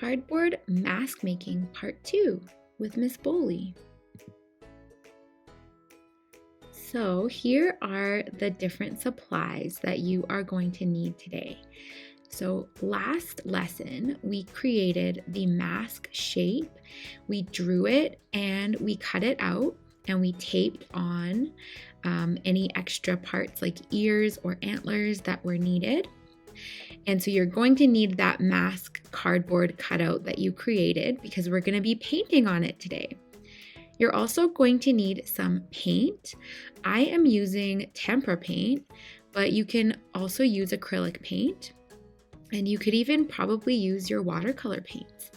Cardboard Mask Making Part 2 with Ms.Boley. So here are the different supplies that you are going to need today. So last lesson, we created the mask shape. We drew it and we cut it out and we taped on any extra parts like ears or antlers that were needed. And so you're going to need that mask cardboard cutout that you created because we're going to be painting on it today. You're also going to need some paint. I am using tempera paint, but you can also use acrylic paint. And you could even probably use your watercolor paints.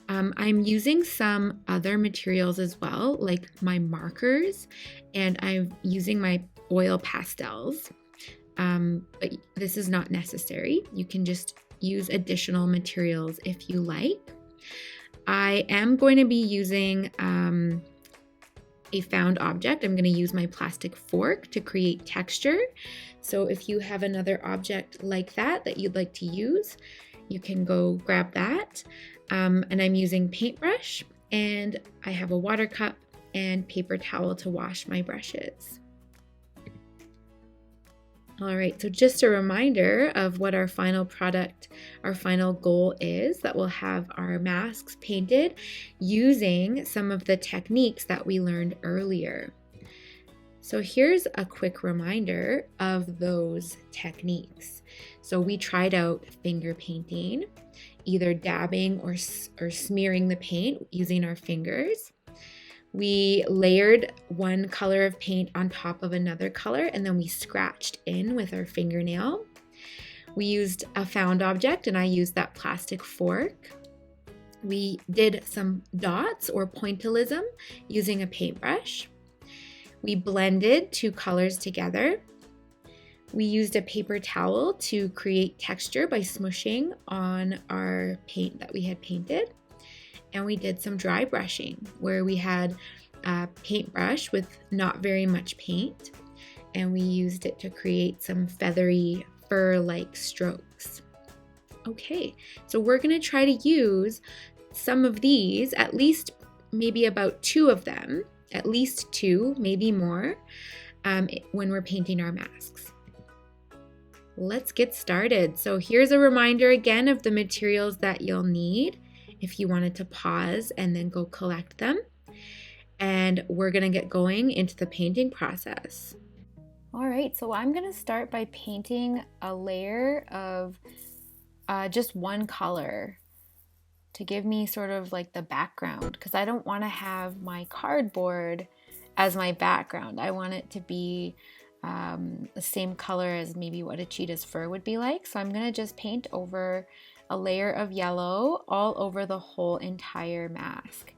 I'm using some other materials as well, like my markers, and I'm using my oil pastels. But this is not necessary. You can just use additional materials if you like. I am going to be using a found object. I'm going to use my plastic fork to create texture. So if you have another object like that you'd like to use, you can go grab that. And I'm using paintbrush, and I have a water cup and paper towel to wash my brushes. All right, so just a reminder of what our final product, our final goal is, that we'll have our masks painted using some of the techniques that we learned earlier. So here's a quick reminder of those techniques. So we tried out finger painting, either dabbing or smearing the paint using our fingers. We layered one color of paint on top of another color, and then we scratched in with our fingernail. We used a found object, and I used that plastic fork. We did some dots or pointillism using a paintbrush. We blended two colors together. We used a paper towel to create texture by smushing on our paint that we had painted. And we did some dry brushing where we had a paintbrush with not very much paint, and we used it to create some feathery fur-like strokes. Okay, so we're going to try to use some of these, at least maybe about two of them, at least two, maybe more, when we're painting our masks. Let's get started. So here's a reminder again of the materials that you'll need if you wanted to pause and then go collect them. And we're going to get going into the painting process. All right, so I'm going to start by painting a layer of just one color to give me sort of like the background, because I don't want to have my cardboard as my background. I want it to be the same color as maybe what a cheetah's fur would be like. So I'm going to just paint over a layer of yellow all over the whole entire mask.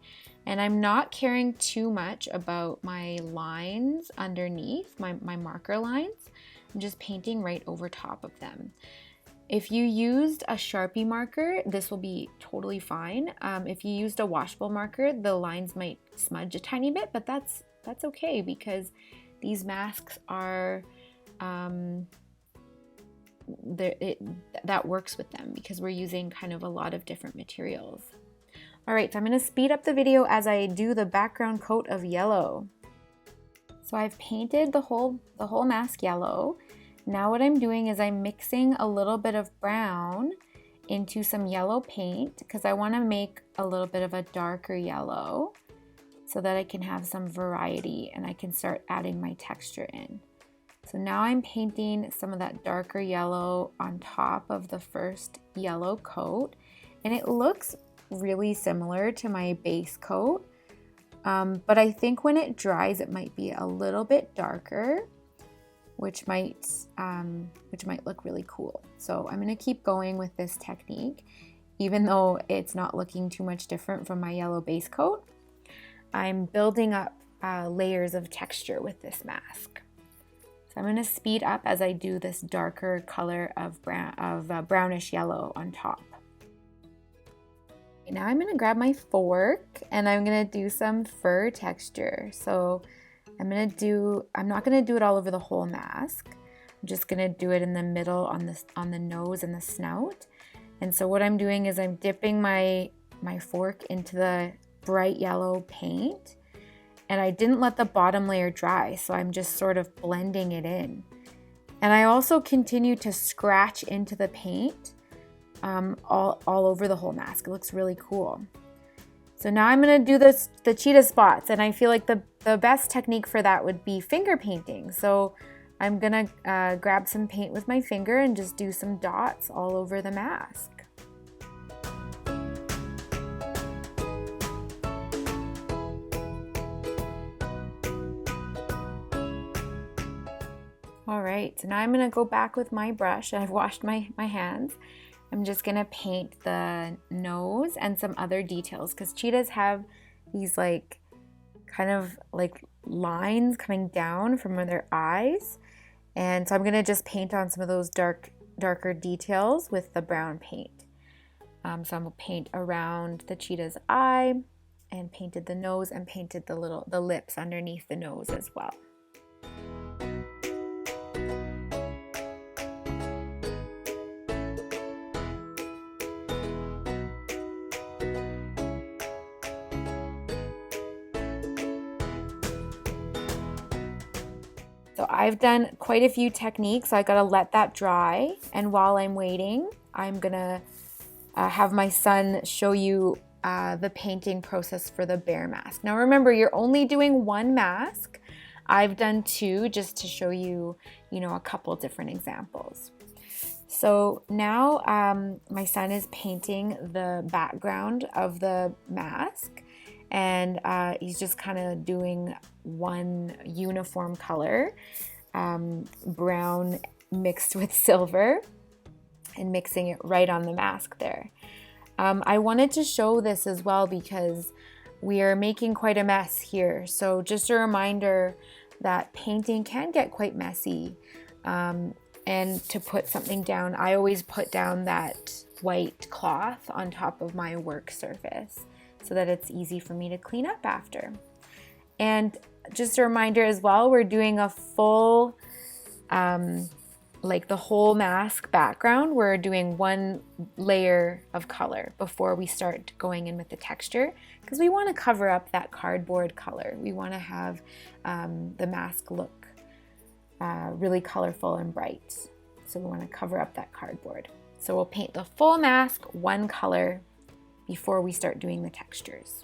And I'm not caring too much about my lines underneath, my marker lines. I'm just painting right over top of them. If you used a Sharpie marker, this will be totally fine. If you used a washable marker, the lines might smudge a tiny bit, but that's okay because these masks are that works with them because we're using kind of a lot of different materials. All right, so I'm going to speed up the video as I do the background coat of yellow. So I've painted the whole mask yellow. Now what I'm doing is I'm mixing a little bit of brown into some yellow paint because I want to make a little bit of a darker yellow so that I can have some variety and I can start adding my texture in. So now I'm painting some of that darker yellow on top of the first yellow coat, and it looks really similar to my base coat, but I think when it dries it might be a little bit darker, which might look really cool. So I'm going to keep going with this technique even though it's not looking too much different from my yellow base coat. I'm building up layers of texture with this mask. So I'm going to speed up as I do this darker color of brownish yellow on top. Now I'm going to grab my fork and I'm going to do some fur texture. So I'm not going to do it all over the whole mask. I'm just going to do it in the middle on the nose and the snout. And so what I'm doing is I'm dipping my fork into the bright yellow paint, and I didn't let the bottom layer dry, so I'm just sort of blending it in. And I also continue to scratch into the paint all over the whole mask. It looks really cool. So now I'm gonna do the cheetah spots, and I feel like the best technique for that would be finger painting. So I'm gonna grab some paint with my finger and just do some dots all over the mask. All right, so now I'm gonna go back with my brush. I've washed my hands. I'm just gonna paint the nose and some other details because cheetahs have these like kind of like lines coming down from their eyes. And so I'm gonna just paint on some of those darker details with the brown paint. So I'm gonna paint around the cheetah's eye and painted the nose and painted the lips underneath the nose as well. So I've done quite a few techniques, so I gotta let that dry. And while I'm waiting, I'm gonna have my son show you the painting process for the bear mask. Now remember, you're only doing one mask. I've done two just to show you, a couple different examples. So now my son is painting the background of the mask, and he's just kind of doing one uniform color, brown mixed with silver, and mixing it right on the mask there. I wanted to show this as well because we are making quite a mess here. So just a reminder that painting can get quite messy. And to put something down, I always put down that white cloth on top of my work surface so that it's easy for me to clean up after. And just a reminder as well, we're doing a full, like the whole mask background. We're doing one layer of color before we start going in with the texture because we want to cover up that cardboard color. We want to have the mask look really colorful and bright. So we want to cover up that cardboard. So we'll paint the full mask one color before we start doing the textures.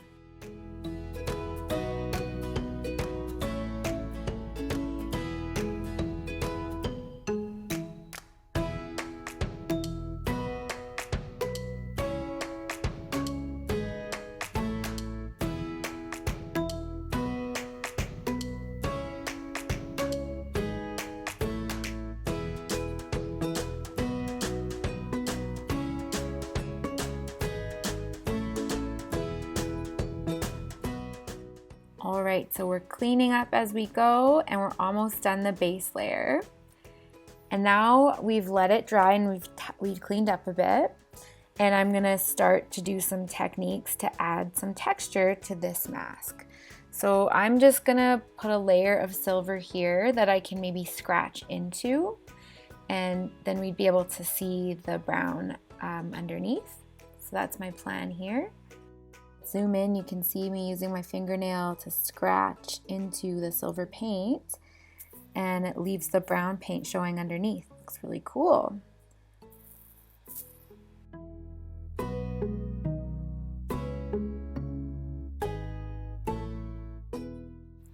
All right, so we're cleaning up as we go and we're almost done the base layer. And now we've let it dry and we've cleaned up a bit. And I'm gonna start to do some techniques to add some texture to this mask. So I'm just gonna put a layer of silver here that I can maybe scratch into, and then we'd be able to see the brown underneath. So that's my plan here. Zoom in, you can see me using my fingernail to scratch into the silver paint, and it leaves the brown paint showing underneath. Looks really cool.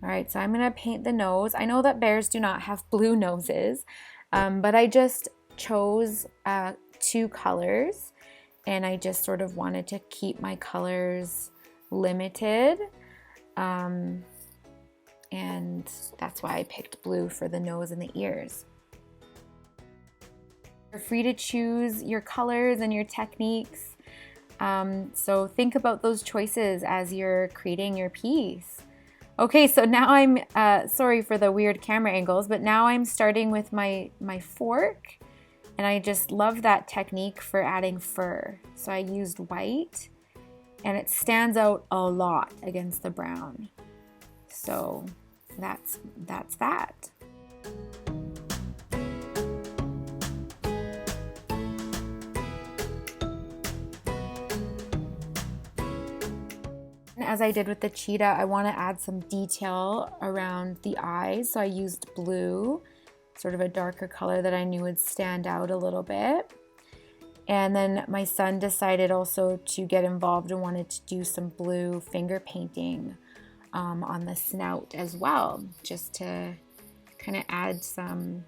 All right, so I'm gonna paint the nose. I know that bears do not have blue noses, but I just chose two colors, and I just sort of wanted to keep my colors limited, and that's why I picked blue for the nose and the ears. You're free to choose your colors and your techniques, so think about those choices as you're creating your piece. Okay, so now I'm, sorry for the weird camera angles, but now I'm starting with my fork. And I just love that technique for adding fur. So I used white, and it stands out a lot against the brown. So that's that. as I did with the cheetah, I want to add some detail around the eyes. So I used blue, sort of a darker color that I knew would stand out a little bit. And then my son decided also to get involved and wanted to do some blue finger painting on the snout as well, just to kind of add some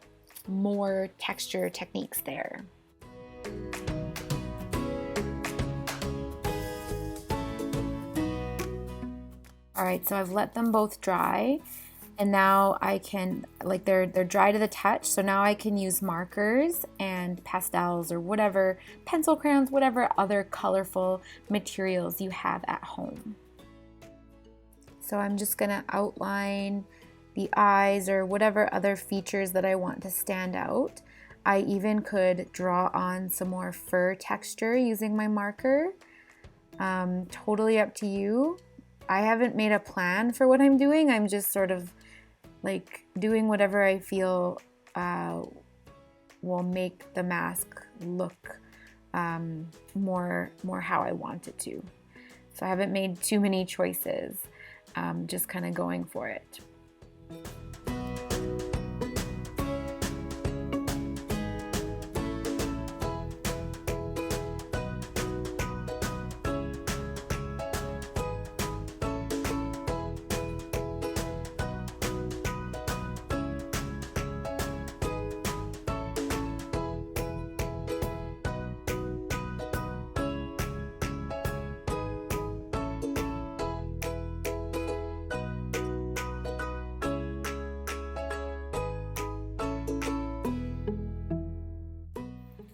more texture techniques there. All right, so I've let them both dry, and now I can, like, they're dry to the touch, so now I can use markers and pastels or whatever, pencil crayons, whatever other colorful materials you have at home. So I'm just gonna outline the eyes or whatever other features that I want to stand out. I even could draw on some more fur texture using my marker. Totally up to you. I haven't made a plan for what I'm doing. I'm just sort of like doing whatever I feel will make the mask look more how I want it to. So I haven't made too many choices, just kind of going for it.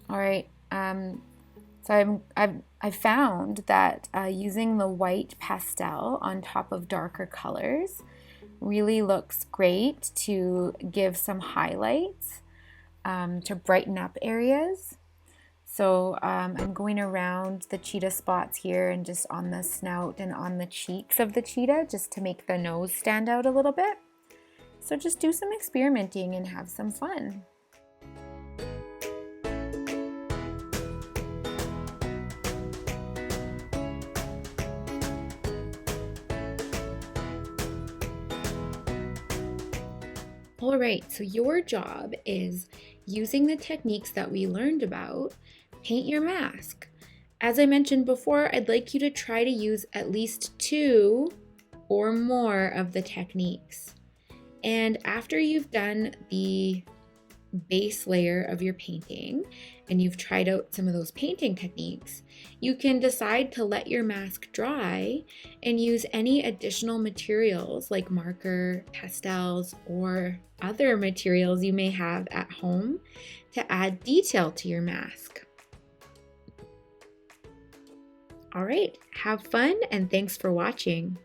All right, so I've found that using the white pastel on top of darker colors really looks great to give some highlights, to brighten up areas. So I'm going around the cheetah spots here and just on the snout and on the cheeks of the cheetah just to make the nose stand out a little bit. So just do some experimenting and have some fun. All right, so your job is using the techniques that we learned about, paint your mask. As I mentioned before, I'd like you to try to use at least 2 or more of the techniques. And after you've done the base layer of your painting and you've tried out some of those painting techniques, you can decide to let your mask dry and use any additional materials like marker, pastels, or other materials you may have at home to add detail to your mask. All right, have fun and thanks for watching.